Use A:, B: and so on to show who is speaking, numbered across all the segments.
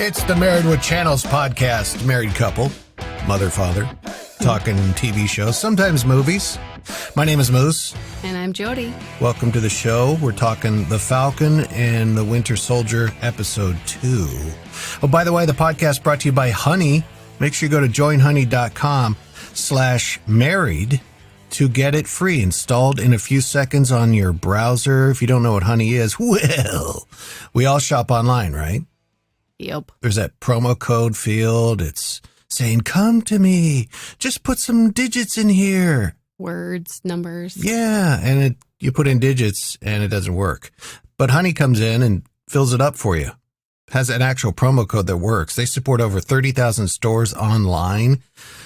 A: It's the Married with Channels podcast. Married couple, mother, father, talking TV shows, sometimes movies. My name is Moose.
B: And I'm Jody.
A: Welcome to the show. We're talking The Falcon and the Winter Soldier, episode 2. Oh, by the way, the podcast brought to you by Honey. Make sure you go to joinhoney.com/married to get it free, installed in a few seconds on your browser. If you don't know what Honey is, well, we all shop online, right?
B: Yep.
A: There's that promo code field. It's saying, come to me. Just put some digits in here.
B: Words, numbers.
A: Yeah, and you put in digits and it doesn't work. But Honey comes in and fills it up for you. Has an actual promo code that works. They support over 30,000 stores online.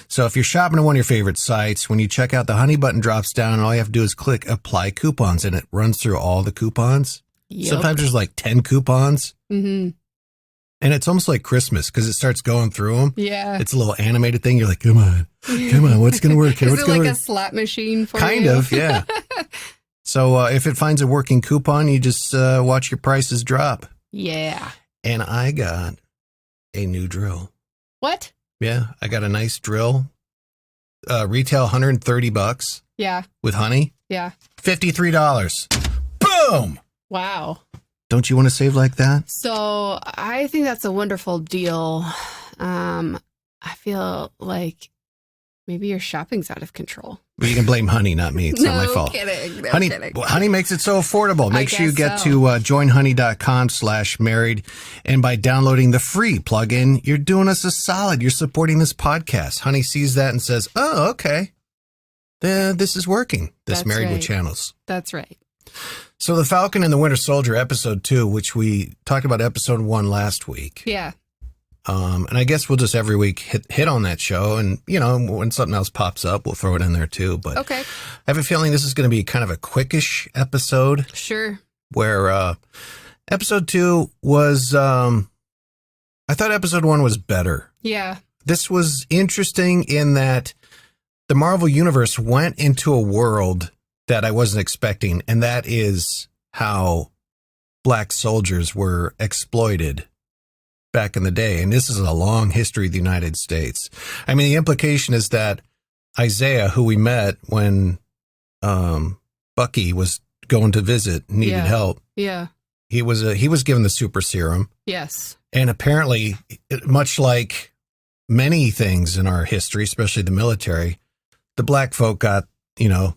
A: So if you're shopping at one of your favorite sites, when you check out, the Honey button drops down and all you have to do is click apply coupons and it runs through all the coupons.
B: Yep.
A: Sometimes there's like 10 coupons.
B: Mm-hmm.
A: And it's almost like Christmas because it starts going through them.
B: Yeah.
A: It's a little animated thing. You're like, come on, what's going to work here?
B: Is
A: What's
B: it
A: going
B: like
A: to
B: a slot machine for
A: Kind
B: you?
A: of, yeah. So if it finds a working coupon, you just watch your prices drop.
B: Yeah.
A: And I got a new drill.
B: What?
A: Yeah, I got a nice drill. Retail $130
B: Yeah.
A: with Honey.
B: Yeah.
A: $53. Boom!
B: Wow.
A: Don't you want to save like that?
B: So I think that's a wonderful deal. I feel like maybe your shopping's out of control.
A: But you can blame Honey, not me. It's not my fault.
B: Kidding. No
A: Honey,
B: kidding.
A: Honey makes it so affordable. Make sure you get
B: so.
A: to joinhoney.com/married. And by downloading the free plugin, you're doing us a solid. You're supporting this podcast. Honey sees that and says, oh, okay. This is working. This
B: That's
A: Married with
B: right.
A: Channels.
B: That's right.
A: So The Falcon and the Winter Soldier, episode 2, which we talked about episode 1 last week.
B: Yeah.
A: And I guess we'll just every week hit on that show. And, you know, when something else pops up, we'll throw it in there too. But
B: Okay.
A: I have a feeling this is going to be kind of a quickish episode
B: Sure.
A: where episode 2 was, I thought episode 1 was better.
B: Yeah.
A: This was interesting in that the Marvel Universe went into a world that I wasn't expecting. And that is how black soldiers were exploited back in the day. And this is a long history of the United States. I mean, the implication is that Isaiah, who we met when Bucky was going to visit, needed help.
B: Yeah.
A: He was given the super serum.
B: Yes.
A: And apparently, much like many things in our history, especially the military, the black folk got,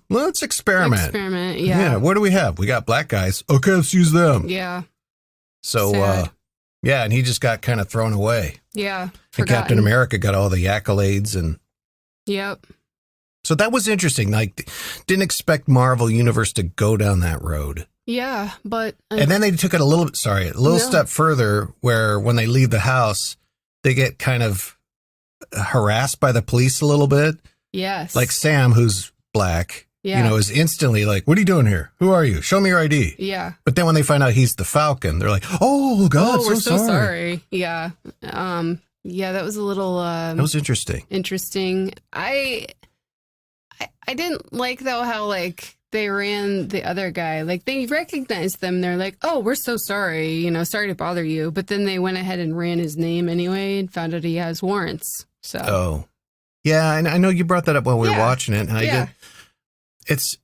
A: let's experiment.
B: Yeah.
A: Yeah. What do we have? We got black guys. Okay, let's use them.
B: Yeah.
A: So,
B: Sad.
A: yeah, and he just got kind of thrown away.
B: Yeah.
A: And Captain America got all the accolades. And
B: Yep.
A: so that was interesting. Like, didn't expect Marvel Universe to go down that road.
B: Yeah, but...
A: And then they took it a little step further where when they leave the house, they get kind of harassed by the police a little bit.
B: Yes.
A: Like Sam, who's black, is instantly like, what are you doing here? Who are you? Show me your ID.
B: Yeah.
A: But then when they find out he's the Falcon, they're like, oh, God,
B: we're so
A: sorry.
B: sorry. Yeah. Yeah, that was a little...
A: that was interesting.
B: Interesting. I didn't like, though, how, like, they ran the other guy. Like, they recognized them. They're like, oh, we're so sorry. Sorry to bother you. But then they went ahead and ran his name anyway and found out he has warrants. So...
A: Oh. Yeah, and I know you brought that up while we were watching it. And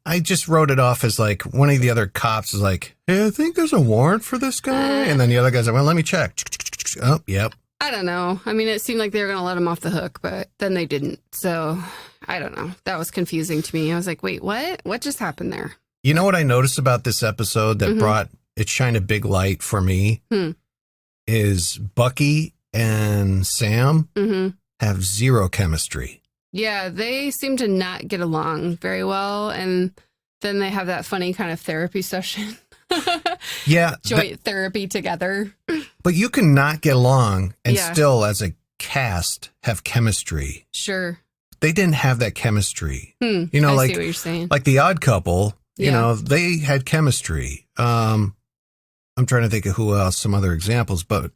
A: I just wrote it off as like one of the other cops is like, hey, I think there's a warrant for this guy. And then the other guy's like, well, let me check. Oh, yep.
B: I don't know. I mean, it seemed like they were going to let him off the hook, but then they didn't. So I don't know. That was confusing to me. I was like, wait, what? What just happened there?
A: You know what I noticed about this episode that shined a big light for me is Bucky and Sam have zero chemistry.
B: Yeah, they seem to not get along very well. And then they have that funny kind of therapy session.
A: Yeah.
B: Joint therapy together.
A: But you can not get along and still, as a cast, have chemistry.
B: Sure.
A: They didn't have that chemistry.
B: I see what you're saying.
A: Like the Odd Couple, they had chemistry. I'm trying to think of who else, some other examples, but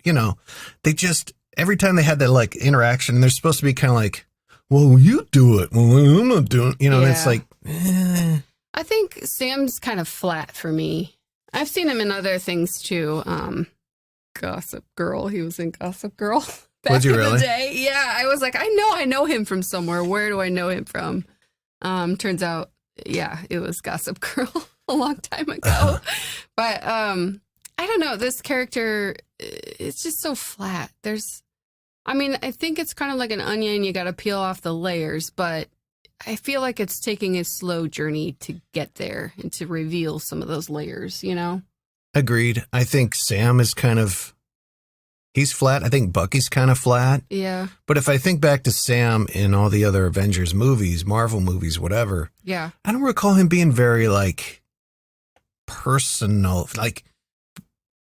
A: they just, every time they had that like interaction, they're supposed to be kind of like, well, you do it. Well, I'm not doing it. And it's like,
B: I think Sam's kind of flat for me. I've seen him in other things too. Gossip Girl. He was in Gossip Girl back
A: Was he
B: in
A: really?
B: the day. Yeah, I was like, I know him from somewhere. Where do I know him from? Turns out, yeah, it was Gossip Girl a long time ago. But I don't know. This character, it's just so flat. I think it's kind of like an onion. You got to peel off the layers, but I feel like it's taking a slow journey to get there and to reveal some of those layers, you know?
A: Agreed. I think Sam is he's flat. I think Bucky's kind of flat.
B: Yeah.
A: But if I think back to Sam in all the other Avengers movies, Marvel movies, whatever,
B: Yeah.
A: I don't recall him being very like personal, like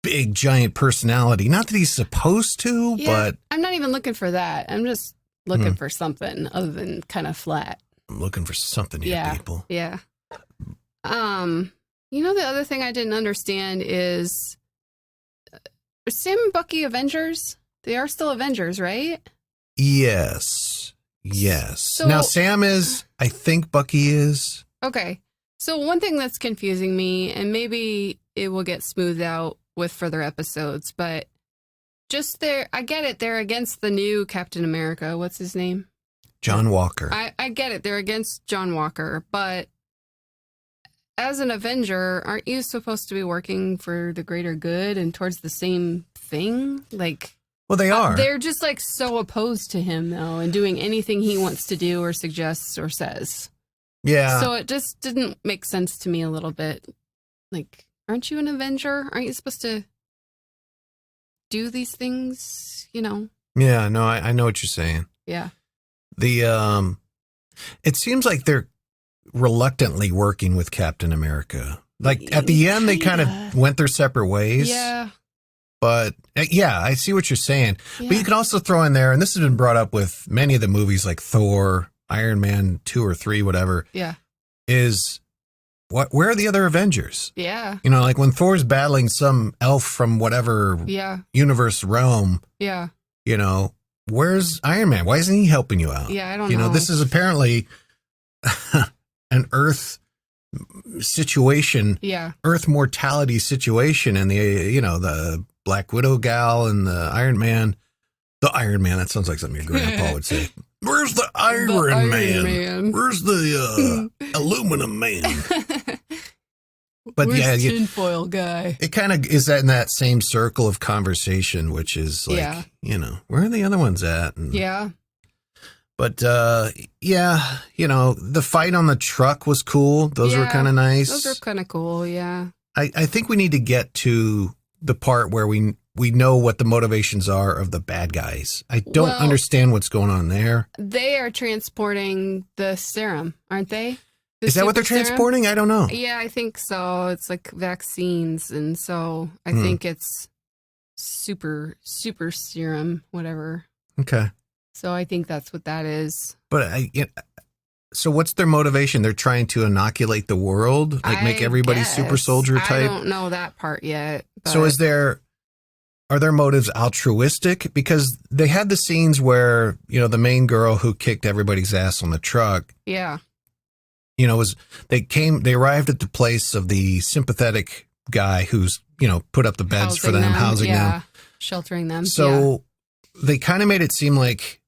A: big giant personality. Not that he's supposed to,
B: Yeah,
A: but
B: I'm not even looking for that. I'm just looking for something other than kind of flat.
A: I'm looking for something here, people.
B: Yeah. The other thing I didn't understand is Sam and Bucky Avengers? They are still Avengers, right?
A: Yes.
B: So,
A: Now Sam is, I think Bucky is.
B: Okay. So one thing that's confusing me, and maybe it will get smoothed out with further episodes, but I get it. They're against the new Captain America. What's his name?
A: John Walker.
B: I get it. They're against John Walker, but as an Avenger, aren't you supposed to be working for the greater good and towards the same thing? Like,
A: Well, they are.
B: they're just like so opposed to him though, and doing anything he wants to do or suggests or says.
A: Yeah.
B: So it just didn't make sense to me a little bit. Like, aren't you an Avenger? Aren't you supposed to do these things? You know?
A: Yeah, no, I know what you're saying.
B: Yeah.
A: It seems like they're reluctantly working with Captain America. Like at the end, they kind of went their separate ways.
B: Yeah.
A: But yeah, I see what you're saying.
B: Yeah.
A: But you can also throw in there, and this has been brought up with many of the movies like Thor, Iron Man 2 or 3, whatever.
B: Yeah.
A: Is where are the other Avengers?
B: Yeah.
A: You know, like when Thor's battling some elf from whatever
B: Yeah.
A: universe realm,
B: Yeah.
A: you know, where's Iron Man? Why isn't he helping you out?
B: Yeah, I don't
A: You know,
B: know.
A: this is apparently an Earth situation,
B: Yeah.
A: Earth mortality situation, and the Black Widow gal and the Iron Man. The Iron Man, that sounds like something your grandpa would say. Where's the Iron Man? Where's the aluminum man? But
B: Where's
A: yeah,
B: tinfoil guy?
A: it kind of is that in that same circle of conversation, which is like, where are the other ones at? And,
B: Yeah.
A: But yeah, the fight on the truck was cool. Those were kind of nice.
B: Those are kind of cool. Yeah.
A: I think we need to get to the part where we know what the motivations are of the bad guys. I don't understand what's going on there.
B: They are transporting the serum, aren't they?
A: Is that what they're transporting? I don't know.
B: Yeah, I think so. It's like vaccines, and so I think it's super serum, whatever.
A: Okay.
B: So I think that's what that is.
A: But so what's their motivation? They're trying to inoculate the world, like make everybody super soldier type.
B: I don't know that part yet. But...
A: So are their motives altruistic? Because they had the scenes where, the main girl who kicked everybody's ass on the truck.
B: Yeah.
A: They arrived at the place of the sympathetic guy who's, put up the beds for them, housing them.
B: Sheltering them.
A: So they kind of made it seem like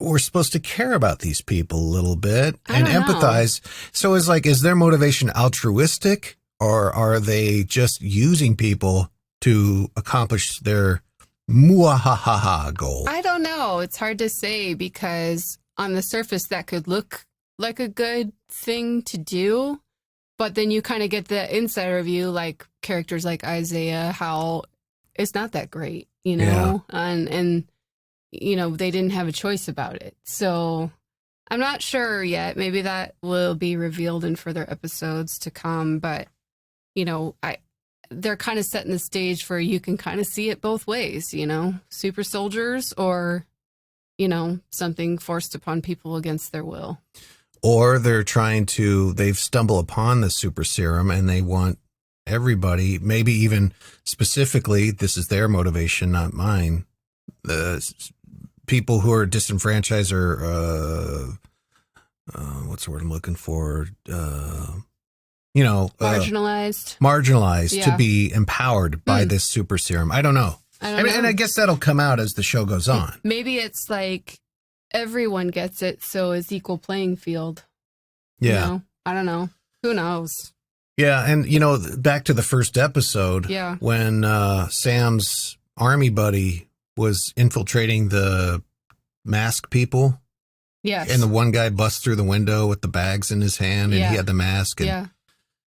A: we're supposed to care about these people a little bit and empathize. So is their motivation altruistic, or are they just using people to accomplish their muahaha goal?
B: I don't know. It's hard to say, because on the surface that could look like a good thing to do, but then you kind of get the insider view, like characters like Isaiah, how it's not that great, and they didn't have a choice about it. So I'm not sure yet. Maybe that will be revealed in further episodes to come, but they're kind of setting the stage for, you can kind of see it both ways, super soldiers or, something forced upon people against their will.
A: Or they've stumbled upon the super serum and they want everybody, maybe even specifically, this is their motivation, not mine. The people who are disenfranchised or, what's the word I'm looking for?
B: marginalized
A: to be empowered by this super serum. I don't know.
B: I mean,
A: and I guess that'll come out as the show goes on.
B: Maybe it's like everyone gets it, so it's equal playing field.
A: Yeah.
B: You know? I don't know. Who knows?
A: Yeah, and back to the first episode, when Sam's army buddy was infiltrating the mask people.
B: Yes.
A: And the one guy busts through the window with the bags in his hand, and he had the mask. And,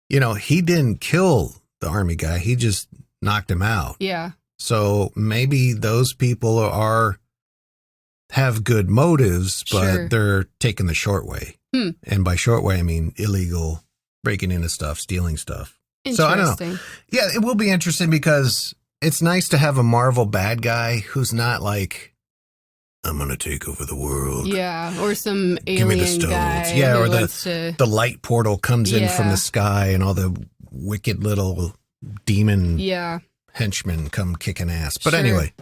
A: he didn't kill the army guy. He just knocked him out.
B: Yeah.
A: So maybe those people have good motives, but they're taking the short way. And by short way, I mean illegal, breaking into stuff, stealing stuff. So I don't know. Yeah, it will be interesting because it's nice to have a Marvel bad guy who's not like, I'm going to take over the world.
B: Yeah, or some alien
A: Give me the stones.
B: guy.
A: Yeah, or the light portal comes in from the sky and all the wicked little demon henchmen come kicking ass. But anyway.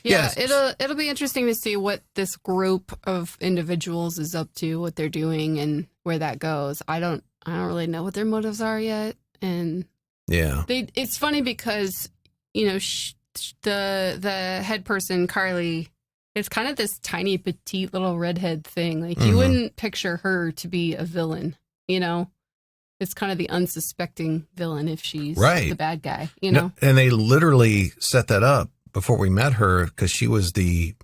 B: Yeah, it'll be interesting to see what this group of individuals is up to, what they're doing, and where that goes. I don't really know what their motives are yet, and it's funny because the head person Carly is kind of this tiny petite little redhead thing. Like you wouldn't picture her to be a villain, It's kind of the unsuspecting villain if she's the bad guy,
A: No, and they literally set that up before we met her because she was the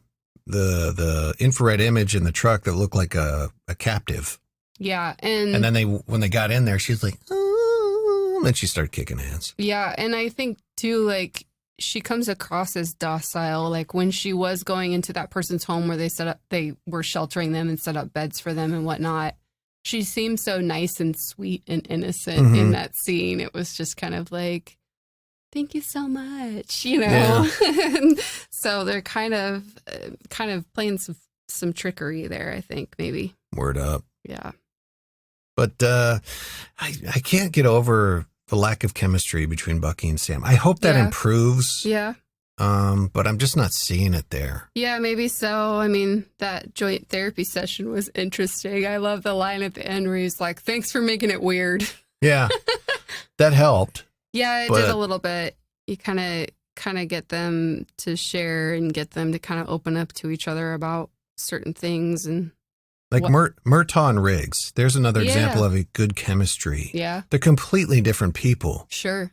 A: infrared image in the truck that looked like a captive.
B: Yeah,
A: and then when they got in there, she's like, oh, and then she started kicking ass.
B: Yeah, and I think too, like she comes across as docile. Like when she was going into that person's home where they were sheltering them and set up beds for them and whatnot. She seemed so nice and sweet and innocent in that scene. It was just kind of like, thank you so much,
A: Yeah.
B: So they're kind of playing some trickery there, I think, maybe.
A: Word up.
B: Yeah.
A: But I can't get over the lack of chemistry between Bucky and Sam. I hope that improves.
B: Yeah.
A: But I'm just not seeing it there.
B: Yeah, maybe so. I mean, that joint therapy session was interesting. I love the line at the end where he's like, thanks for making it weird.
A: Yeah. That helped.
B: Yeah, it did a little bit. You kind of get them to share and get them to kind of open up to each other about certain things. And
A: like Murtaugh and Riggs. There's another example of a good chemistry.
B: Yeah.
A: They're completely different people.
B: Sure.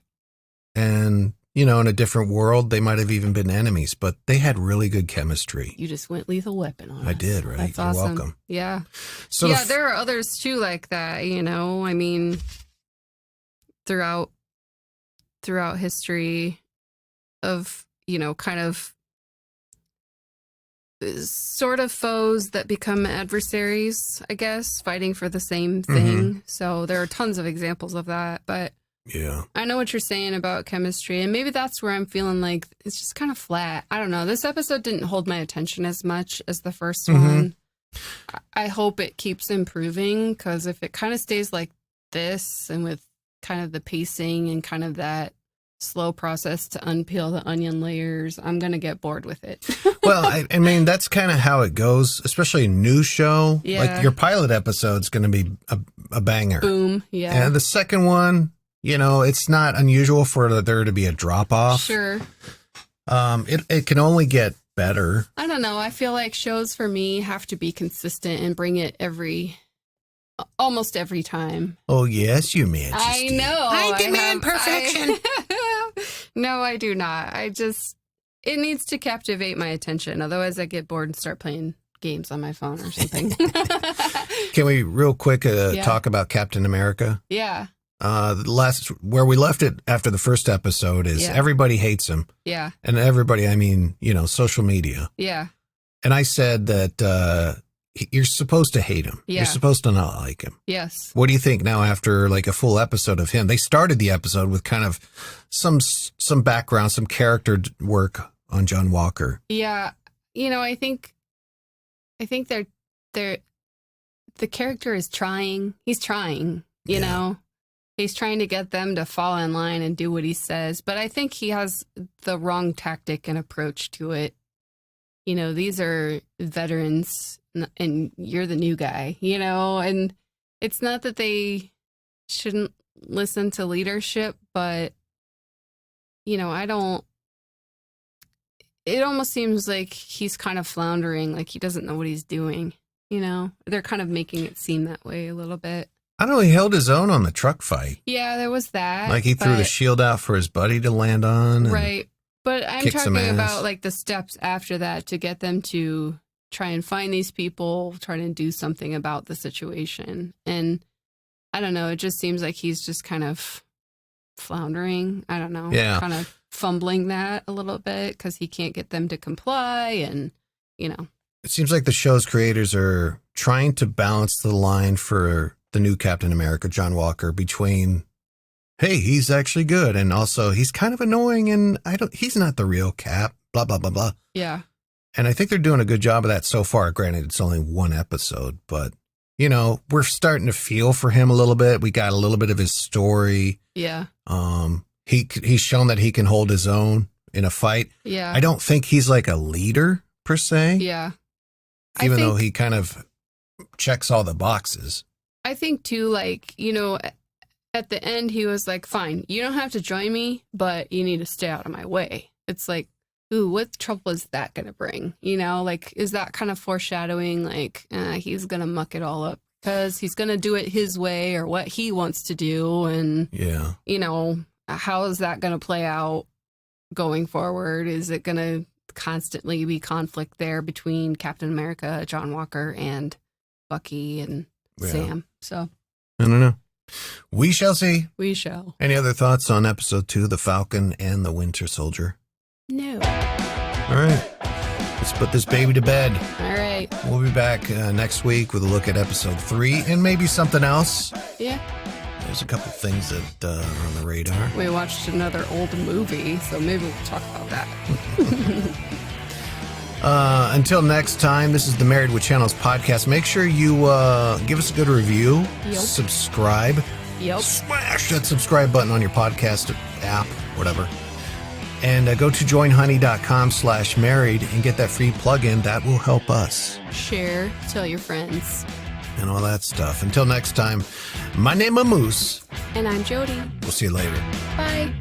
A: And, in a different world, they might have even been enemies, but they had really good chemistry.
B: You just went Lethal Weapon on us.
A: I did, right?
B: That's
A: You're
B: awesome.
A: welcome.
B: Yeah.
A: So
B: there are others too like that, I mean, throughout history of, kind of sort of foes that become adversaries, I guess, fighting for the same thing. So there are tons of examples of that, but
A: yeah,
B: I know what you're saying about chemistry, and maybe that's where I'm feeling like it's just kind of flat. I don't know. This episode didn't hold my attention as much as the first one. I hope it keeps improving, because if it kind of stays like this and with kind of the pacing and kind of that slow process to unpeel the onion layers, I'm going to get bored with it.
A: Well, I mean, that's kind of how it goes, especially a new show.
B: Yeah.
A: Like your pilot episode's going to be a banger.
B: Boom. Yeah.
A: And the second one, it's not unusual for there to be a drop off.
B: Sure.
A: It can only get better.
B: I don't know. I feel like shows for me have to be consistent and bring it almost every time.
A: Oh, yes, Your Majesty.
B: I know.
A: I demand perfection.
B: No, I do not. It needs to captivate my attention. Otherwise, I get bored and start playing games on my phone or something.
A: Can we real quick talk about Captain America?
B: Yeah.
A: Where we left it after the first episode is everybody hates him.
B: Yeah.
A: And everybody, I mean, social media.
B: Yeah.
A: And I said that you're supposed to hate him.
B: Yeah.
A: You're supposed to not like him.
B: Yes.
A: What do you think now after like a full episode of him? They started the episode with kind of some background, some character work on John Walker.
B: Yeah. I think they're the character is trying. He's trying, you know. He's trying to get them to fall in line and do what he says. But I think he has the wrong tactic and approach to it. These are veterans and you're the new guy, and it's not that they shouldn't listen to leadership, but, you know, it almost seems like he's kind of floundering, like he doesn't know what he's doing, you know? They're kind of making it seem that way a little bit.
A: I don't know, he held his own on the truck fight.
B: Yeah, there was that.
A: Like he threw the shield out for his buddy to land on.
B: Right. But I'm talking about like the steps after that to get them to try and find these people, try to do something about the situation. And I don't know, it just seems like he's just kind of floundering. I don't know.
A: Yeah.
B: Kind of fumbling that a little bit because he can't get them to comply and, you know.
A: It seems like the show's creators are trying to balance the line for the new Captain America, John Walker, between, hey, he's actually good, and also he's kind of annoying, and he's not the real Cap, blah, blah, blah, blah.
B: Yeah.
A: And I think they're doing a good job of that so far. Granted, it's only one episode, but, you know, we're starting to feel for him a little bit. We got a little bit of his story.
B: Yeah.
A: He's shown that he can hold his own in a fight.
B: Yeah.
A: I don't think he's like a leader per se.
B: Yeah.
A: Even though he kind of checks all the boxes.
B: I think too, like, you know, at the end he was like, fine, you don't have to join me, but you need to stay out of my way. It's like, ooh, what trouble is that going to bring? You know, like, is that kind of foreshadowing, like, he's going to muck it all up because he's going to do it his way or what he wants to do. And,
A: yeah,
B: you know, how is that going to play out going forward? Is it going to constantly be conflict there between Captain America, John Walker, and Bucky and Sam? So
A: I don't know. We shall see.
B: We shall.
A: Any other thoughts on episode 2, The Falcon and the Winter Soldier?
B: No.
A: All right. Let's put this baby to bed.
B: All right.
A: We'll be back next week with a look at episode 3 and maybe something else.
B: Yeah.
A: There's a couple things that are on the radar.
B: We watched another old movie, so maybe we'll talk about that.
A: Until next time, this is the Married with Channels podcast. Make sure you give us a good review.
B: Yep.
A: Subscribe.
B: Yep.
A: Smash that subscribe button on your podcast app, whatever. And go to joinhoney.com/married and get that free plugin. That will help us.
B: Share, tell your friends.
A: And all that stuff. Until next time, my name is Moose.
B: And I'm Jody.
A: We'll see you later.
B: Bye.